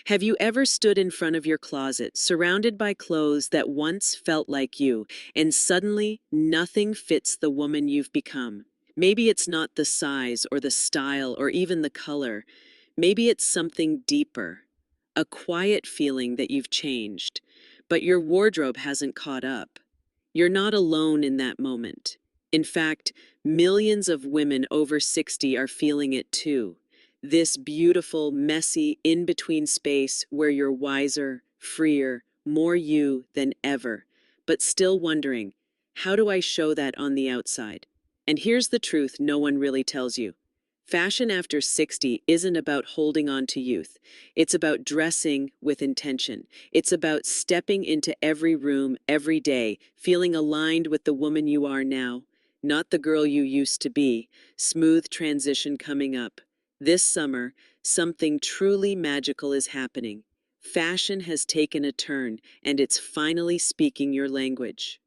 Have you ever stood in front of your closet, surrounded by clothes that once felt like you, and suddenly nothing fits the woman you've become? Maybe it's not the size or the style or even the color. Maybe it's something deeper, a quiet feeling that you've changed, but your wardrobe hasn't caught up. You're not alone in that moment. In fact, millions of women over 60 are feeling it too. This beautiful, messy, in between space where you're wiser, freer, more you than ever, but still wondering, how do I show that on the outside? And here's the truth no one really tells you. Fashion after 60 isn't about holding on to youth. It's about dressing with intention. It's about stepping into every room every day, feeling aligned with the woman you are now, not the girl you used to be. Smooth transition coming up. This summer, something truly magical is happening. Fashion has taken a turn, and it's finally speaking your language.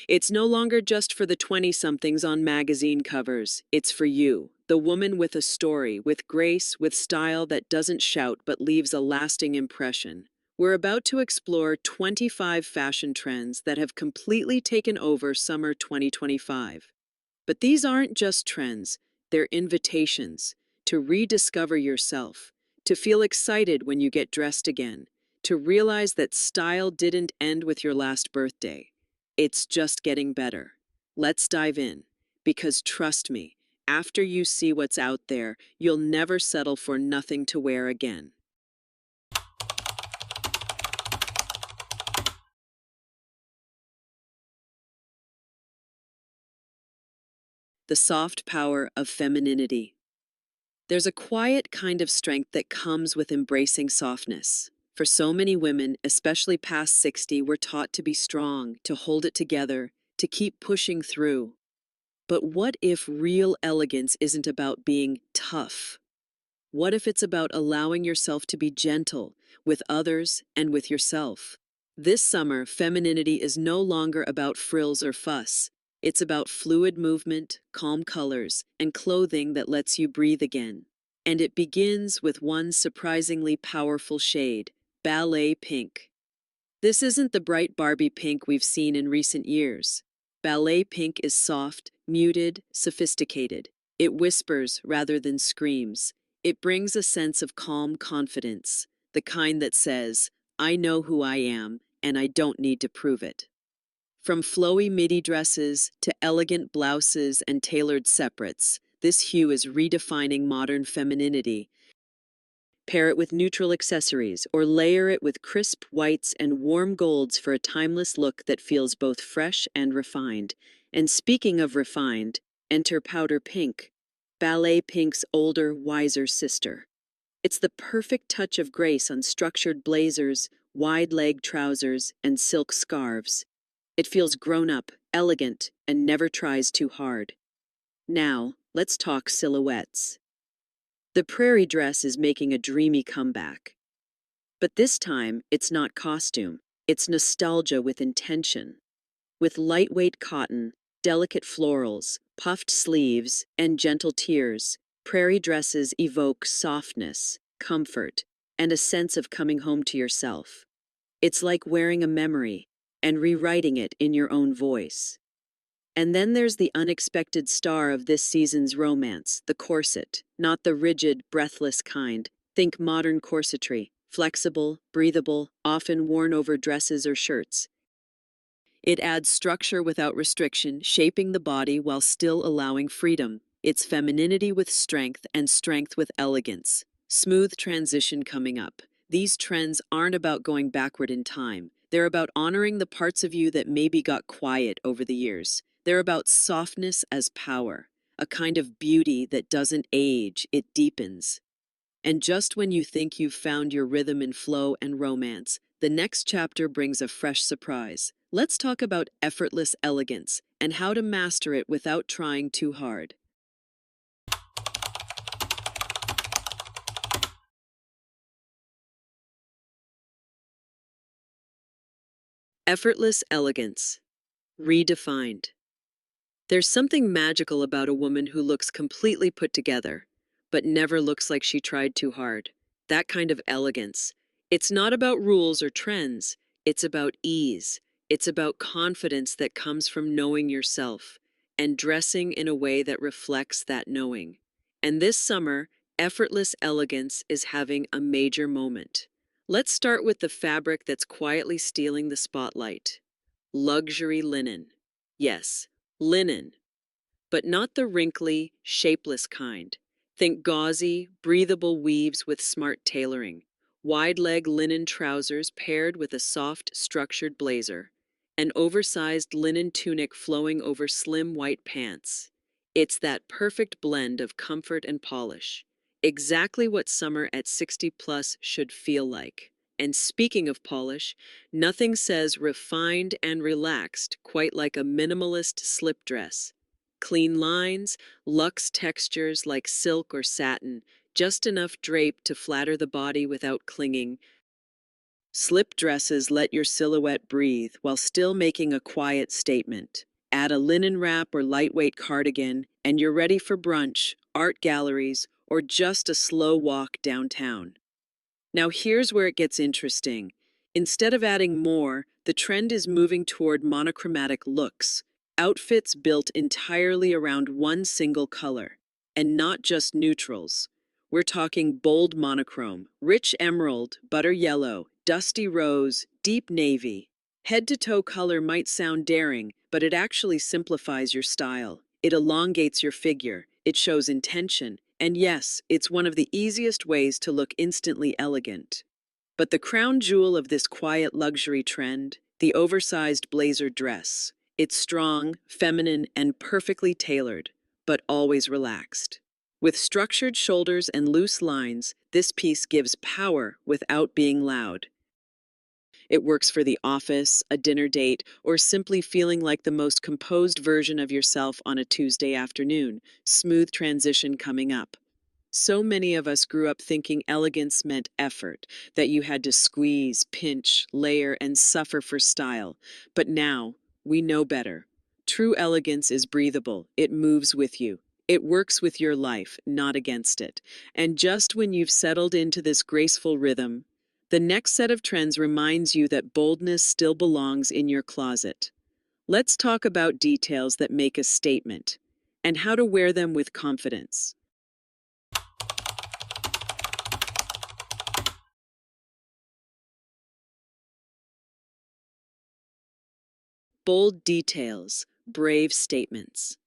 It's no longer just for the 20-somethings on magazine covers. It's for you, the woman with a story, with grace, with style that doesn't shout but leaves a lasting impression. We're about to explore 25 fashion trends that have completely taken over summer 2025. But these aren't just trends, they're invitations to rediscover yourself, to feel excited when you get dressed again, to realize that style didn't end with your last birthday. It's just getting better. Let's dive in, because trust me, after you see what's out there, you'll never settle for nothing to wear again. The soft power of femininity. There's a quiet kind of strength that comes with embracing softness. For so many women, especially past 60, we're taught to be strong, to hold it together, to keep pushing through. But what if real elegance isn't about being tough? What if it's about allowing yourself to be gentle with others and with yourself? This summer, femininity is no longer about frills or fuss. It's about fluid movement, calm colors, and clothing that lets you breathe again. And it begins with one surprisingly powerful shade, ballet pink. This isn't the bright Barbie pink we've seen in recent years. Ballet pink is soft, muted, sophisticated. It whispers rather than screams. It brings a sense of calm confidence, the kind that says, I know who I am, and I don't need to prove it. From flowy midi dresses to elegant blouses and tailored separates, this hue is redefining modern femininity. Pair it with neutral accessories or layer it with crisp whites and warm golds for a timeless look that feels both fresh and refined. And speaking of refined, enter powder pink, ballet pink's older, wiser sister. It's the perfect touch of grace on structured blazers, wide-leg trousers, and silk scarves. It feels grown up, elegant, and never tries too hard. Now, let's talk silhouettes. The prairie dress is making a dreamy comeback. But this time, it's not costume, it's nostalgia with intention. With lightweight cotton, delicate florals, puffed sleeves, and gentle tiers, prairie dresses evoke softness, comfort, and a sense of coming home to yourself. It's like wearing a memory and rewriting it in your own voice. And then there's the unexpected star of this season's romance, the corset, not the rigid, breathless kind. Think modern corsetry, flexible, breathable, often worn over dresses or shirts. It adds structure without restriction, shaping the body while still allowing freedom. It's femininity with strength and strength with elegance. Smooth transition coming up. These trends aren't about going backward in time. They're about honoring the parts of you that maybe got quiet over the years. They're about softness as power, a kind of beauty that doesn't age, it deepens. And just when you think you've found your rhythm in flow and romance, the next chapter brings a fresh surprise. Let's talk about effortless elegance and how to master it without trying too hard. Effortless elegance, redefined. There's something magical about a woman who looks completely put together, but never looks like she tried too hard. that kind of elegance. It's not about rules or trends, it's about ease. It's about confidence that comes from knowing yourself and dressing in a way that reflects that knowing. And this summer, effortless elegance is having a major moment. Let's start with the fabric that's quietly stealing the spotlight. Luxury linen. Yes, linen, but not the wrinkly, shapeless kind. Think gauzy, breathable weaves with smart tailoring, wide leg linen trousers paired with a soft, structured blazer, an oversized linen tunic flowing over slim white pants. It's that perfect blend of comfort and polish. Exactly what summer at 60 plus should feel like. And speaking of polish, nothing says refined and relaxed quite like a minimalist slip dress. Clean lines, luxe textures like silk or satin, just enough drape to flatter the body without clinging. Slip dresses let your silhouette breathe while still making a quiet statement. Add a linen wrap or lightweight cardigan, and you're ready for brunch, art galleries, or just a slow walk downtown. Now, here's where it gets interesting. Instead of adding more, the trend is moving toward monochromatic looks, outfits built entirely around one single color, and not just neutrals. We're talking bold monochrome, rich emerald, butter yellow, dusty rose, deep navy. Head to toe color might sound daring, but it actually simplifies your style. It elongates your figure, it shows intention, and yes, it's one of the easiest ways to look instantly elegant. But the crown jewel of this quiet luxury trend, the oversized blazer dress. It's strong, feminine, and perfectly tailored, but always relaxed. With structured shoulders and loose lines, this piece gives power without being loud. It works for the office, a dinner date, or simply feeling like the most composed version of yourself on a Tuesday afternoon. Smooth transition coming up. So many of us grew up thinking elegance meant effort, that you had to squeeze, pinch, layer, and suffer for style. But now, we know better. True elegance is breathable, it moves with you. It works with your life, not against it. And just when you've settled into this graceful rhythm, the next set of trends reminds you that boldness still belongs in your closet. Let's talk about details that make a statement and how to wear them with confidence. Bold details, brave statements.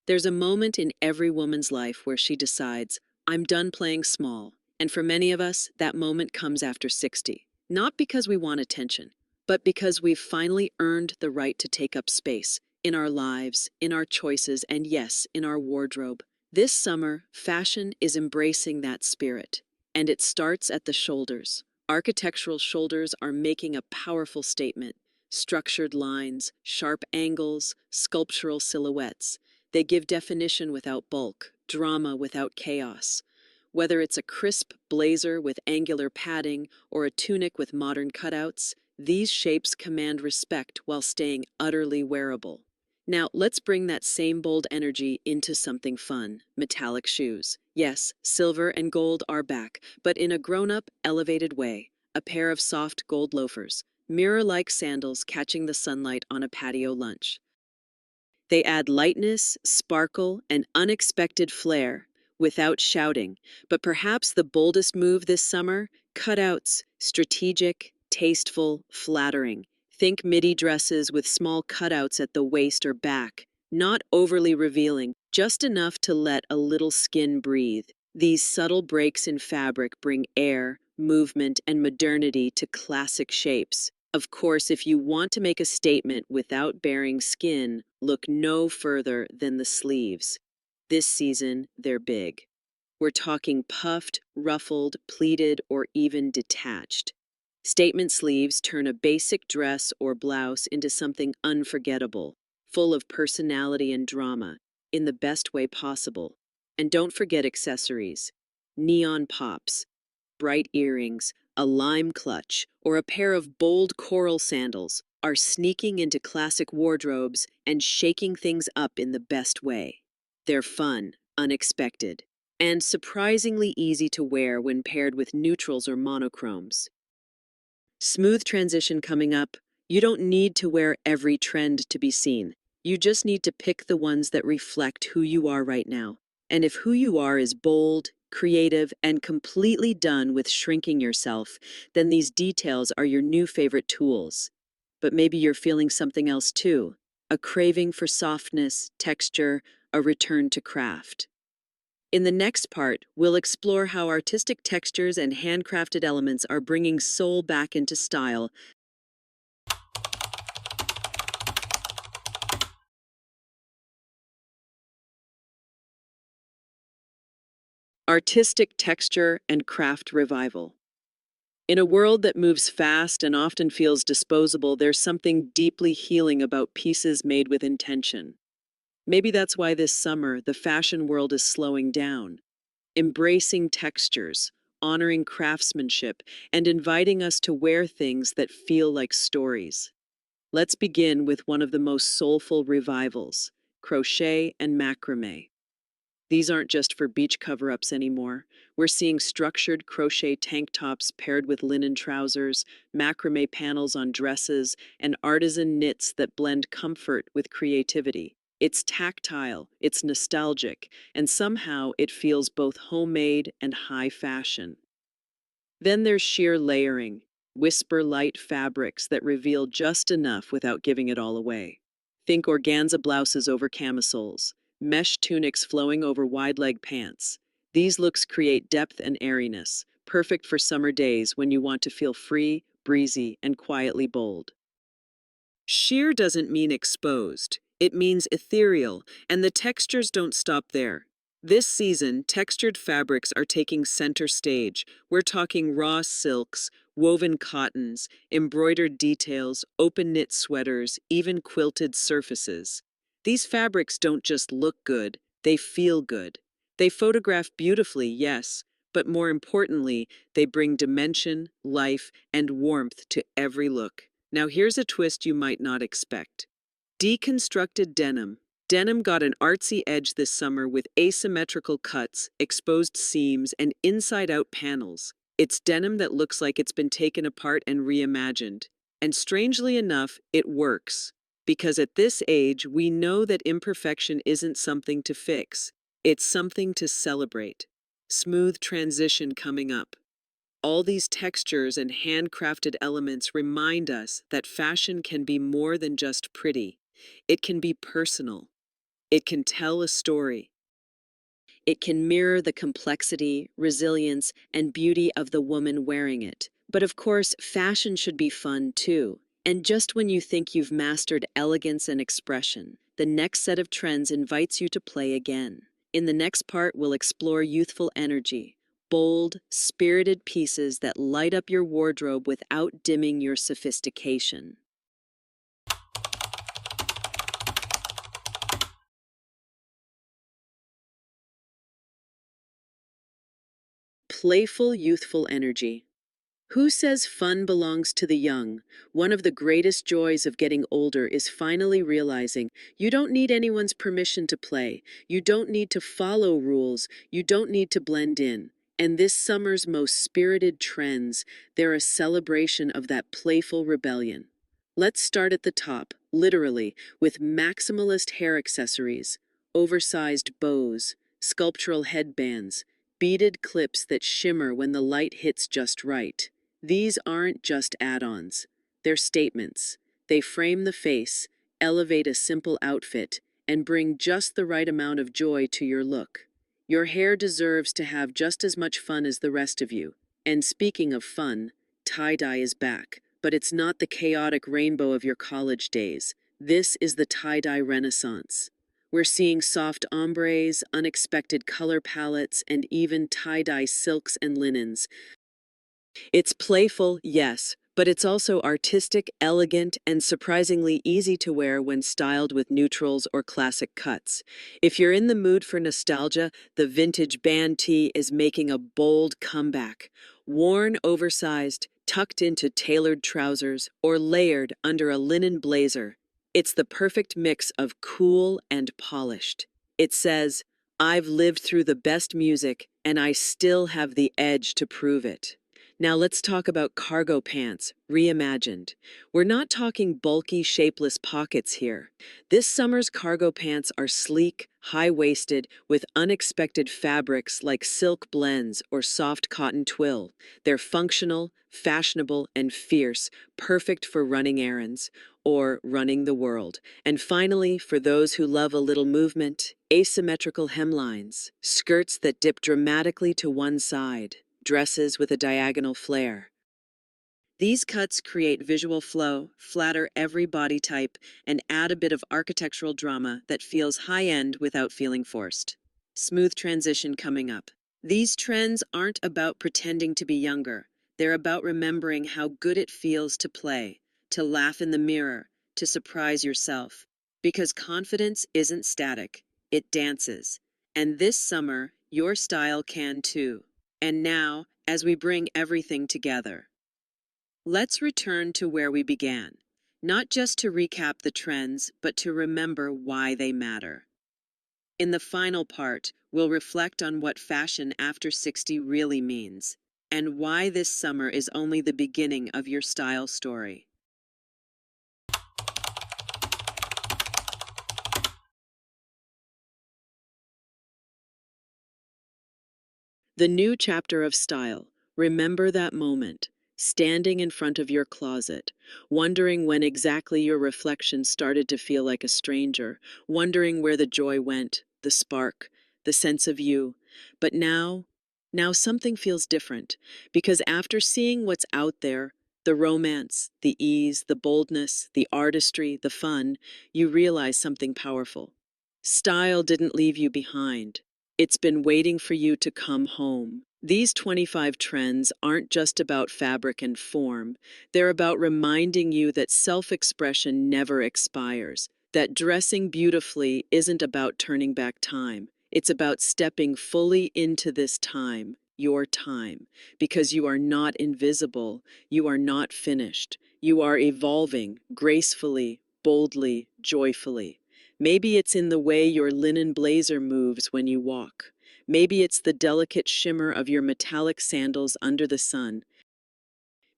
There's a moment in every woman's life where she decides, I'm done playing small. And for many of us, that moment comes after 60. Not because we want attention, but because we've finally earned the right to take up space in our lives, in our choices, and yes, in our wardrobe. This summer, fashion is embracing that spirit. And it starts at the shoulders. Architectural shoulders are making a powerful statement. Structured lines, sharp angles, sculptural silhouettes. They give definition without bulk, drama without chaos. Whether it's a crisp blazer with angular padding or a tunic with modern cutouts, these shapes command respect while staying utterly wearable. Now, let's bring that same bold energy into something fun, metallic shoes. Yes, silver and gold are back, but in a grown-up, elevated way. A pair of soft gold loafers, mirror-like sandals catching the sunlight on a patio lunch. They add lightness, sparkle, and unexpected flair without shouting. But perhaps the boldest move this summer? Cutouts, strategic, tasteful, flattering. Think midi dresses with small cutouts at the waist or back. Not overly revealing, just enough to let a little skin breathe. These subtle breaks in fabric bring air, movement, and modernity to classic shapes. Of course, if you want to make a statement without baring skin, look no further than the sleeves. This season, they're big. We're talking puffed, ruffled, pleated, or even detached. Statement sleeves turn a basic dress or blouse into something unforgettable, full of personality and drama, in the best way possible. And don't forget accessories. Neon pops, bright earrings, a lime clutch, or a pair of bold coral sandals are sneaking into classic wardrobes and shaking things up in the best way. They're fun, unexpected, and surprisingly easy to wear when paired with neutrals or monochromes. Smooth transition coming up. You don't need to wear every trend to be seen. You just need to pick the ones that reflect who you are right now. And if who you are is bold, creative, and completely done with shrinking yourself, then these details are your new favorite tools. But maybe you're feeling something else too, a craving for softness, texture, a return to craft. In the next part, we'll explore how artistic textures and handcrafted elements are bringing soul back into style. Artistic texture and craft revival. In a world that moves fast and often feels disposable, there's something deeply healing about pieces made with intention. Maybe that's why this summer the fashion world is slowing down, embracing textures, honoring craftsmanship, and inviting us to wear things that feel like stories. Let's begin with one of the most soulful revivals, crochet and macrame. These aren't just for beach cover-ups anymore. We're seeing structured crochet tank tops paired with linen trousers, macrame panels on dresses, and artisan knits that blend comfort with creativity. It's tactile, it's nostalgic, and somehow it feels both homemade and high fashion. Then there's sheer layering, whisper light fabrics that reveal just enough without giving it all away. Think organza blouses over camisoles, mesh tunics flowing over wide leg pants. These looks create depth and airiness, perfect for summer days when you want to feel free, breezy, and quietly bold. Sheer doesn't mean exposed. It means ethereal, and the textures don't stop there. This season, textured fabrics are taking center stage. We're talking raw silks, woven cottons, embroidered details, open knit sweaters, even quilted surfaces. These fabrics don't just look good, they feel good. They photograph beautifully, yes, but more importantly, they bring dimension, life, and warmth to every look. Now here's a twist you might not expect. Deconstructed denim. Denim got an artsy edge this summer with asymmetrical cuts, exposed seams, and inside-out panels. It's denim that looks like it's been taken apart and reimagined. And strangely enough, it works. Because at this age, we know that imperfection isn't something to fix. It's something to celebrate. Smooth transition coming up. All these textures and handcrafted elements remind us that fashion can be more than just pretty. It can be personal. It can tell a story. It can mirror the complexity, resilience, and beauty of the woman wearing it. But of course, fashion should be fun too. And just when you think you've mastered elegance and expression, the next set of trends invites you to play again. In the next part, we'll explore youthful energy, bold, spirited pieces that light up your wardrobe without dimming your sophistication. Playful, youthful energy. Who says fun belongs to the young? One of the greatest joys of getting older is finally realizing you don't need anyone's permission to play. You don't need to follow rules. You don't need to blend in. And this summer's most spirited trends, they're a celebration of that playful rebellion. Let's start at the top, literally, with maximalist hair accessories, oversized bows, sculptural headbands, beaded clips that shimmer when the light hits just right. These aren't just add-ons. They're statements. They frame the face, elevate a simple outfit, and bring just the right amount of joy to your look. Your hair deserves to have just as much fun as the rest of you. And speaking of fun, tie-dye is back. But it's not the chaotic rainbow of your college days. This is the tie-dye renaissance. We're seeing soft ombres, unexpected color palettes, and even tie-dye silks and linens. It's playful, yes, but it's also artistic, elegant, and surprisingly easy to wear when styled with neutrals or classic cuts. If you're in the mood for nostalgia, the vintage band tee is making a bold comeback. Worn oversized, tucked into tailored trousers, or layered under a linen blazer, it's the perfect mix of cool and polished. It says, I've lived through the best music, and I still have the edge to prove it. Now let's talk about cargo pants, reimagined. We're not talking bulky, shapeless pockets here. This summer's cargo pants are sleek, high-waisted, with unexpected fabrics like silk blends or soft cotton twill. They're functional, fashionable, and fierce, perfect for running errands or running the world. And finally, for those who love a little movement, asymmetrical hemlines, skirts that dip dramatically to one side, dresses with a diagonal flare. These cuts create visual flow, flatter every body type, and add a bit of architectural drama that feels high-end without feeling forced. Smooth transition coming up. These trends aren't about pretending to be younger. They're about remembering how good it feels to play, to laugh in the mirror, to surprise yourself. Because confidence isn't static, it dances. And this summer, your style can too. And now, as we bring everything together, let's return to where we began, not just to recap the trends, but to remember why they matter. In the final part, we'll reflect on what fashion after 60 really means, and why this summer is only the beginning of your style story. The new chapter of style. Remember that moment, standing in front of your closet, wondering when exactly your reflection started to feel like a stranger, wondering where the joy went, the spark, the sense of you. But now something feels different, because after seeing what's out there, the romance, the ease, the boldness, the artistry, the fun, you realize something powerful. Style didn't leave you behind. It's been waiting for you to come home. These 25 trends aren't just about fabric and form. They're about reminding you that self-expression never expires, that dressing beautifully isn't about turning back time. It's about stepping fully into this time, your time, because you are not invisible, you are not finished. You are evolving gracefully, boldly, joyfully. Maybe it's in the way your linen blazer moves when you walk. Maybe it's the delicate shimmer of your metallic sandals under the sun.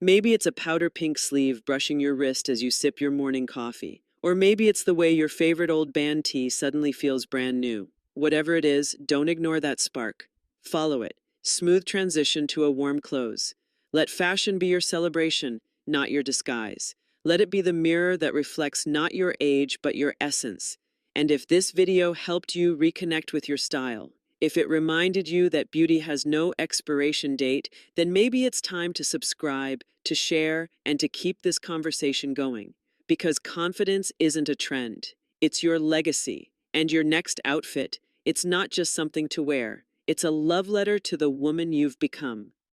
Maybe it's a powder pink sleeve brushing your wrist as you sip your morning coffee. Or maybe it's the way your favorite old band tee suddenly feels brand new. Whatever it is, don't ignore that spark. Follow it. Smooth transition to a warm close. Let fashion be your celebration, not your disguise. Let it be the mirror that reflects not your age, but your essence. And if this video helped you reconnect with your style, if it reminded you that beauty has no expiration date, then maybe it's time to subscribe, to share, and to keep this conversation going. Because confidence isn't a trend, it's your legacy. And your next outfit, it's not just something to wear, it's a love letter to the woman you've become.